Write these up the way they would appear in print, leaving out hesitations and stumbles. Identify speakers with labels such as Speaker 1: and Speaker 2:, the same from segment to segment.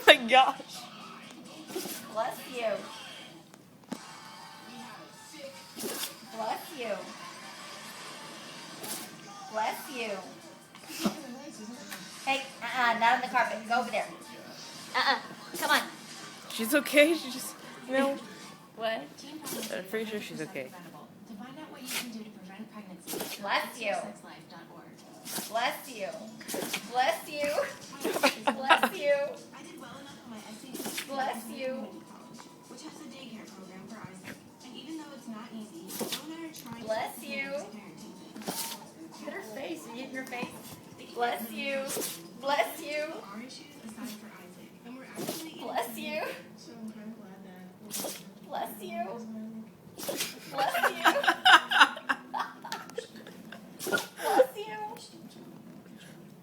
Speaker 1: my gosh.
Speaker 2: Bless you. Bless you. Bless you. Hey, not on the carpet. Go over there. Come on.
Speaker 1: She's okay. She just,
Speaker 2: What?
Speaker 1: I'm pretty sure she's okay.
Speaker 2: Bless you. Bless you. Bless you. Bless you. Bless you.
Speaker 3: Which has a daycare program for Isaac. And even though it's not easy, Jonah are trying
Speaker 2: Bless you. Hit her face. Are you hitting her face? Bless you. Bless you.
Speaker 3: our issues aside for Isaac. And we're actually
Speaker 2: Bless you.
Speaker 3: so I'm kind of glad that
Speaker 2: Bless you. Bless you. Bless you.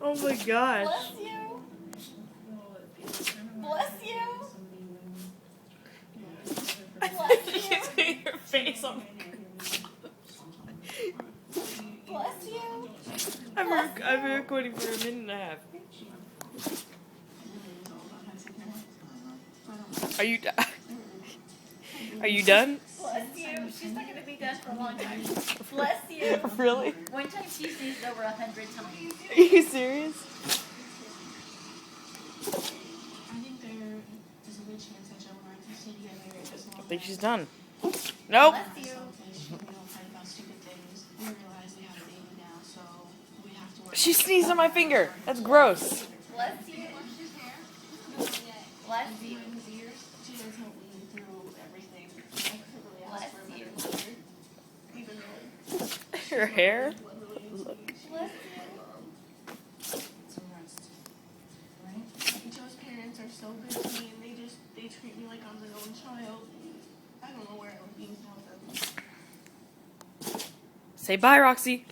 Speaker 1: Oh my gosh.
Speaker 2: Bless you. Bless you. Bless you.
Speaker 1: She's putting her face on.
Speaker 2: Bless you.
Speaker 1: I've been recording for a minute and a half. Are you done?
Speaker 2: Bless you. She's not going to be done for a long time. Bless you.
Speaker 1: Really?
Speaker 2: One time she sneezed over 100 times.
Speaker 1: Are you serious?
Speaker 3: I think there is a good chance that Jonah and stay together as long
Speaker 1: I think she's done.
Speaker 3: as
Speaker 1: Nope.
Speaker 2: Bless you.
Speaker 3: we don't fight about stupid things. We realize we have a baby now, so we have to work.
Speaker 1: She sneezed on my finger. That's gross.
Speaker 2: Bless you. Bless you.
Speaker 3: She does help me through everything. I couldn't really ask
Speaker 2: Bless
Speaker 3: for a
Speaker 2: you.
Speaker 3: better mother. Even though
Speaker 1: Her hair?
Speaker 2: Bless
Speaker 3: some rest. Right? Joe's parents are so good to me, and they treat me like I'm their own child. I don't know where I would be without them.
Speaker 1: Say bye, Roxy.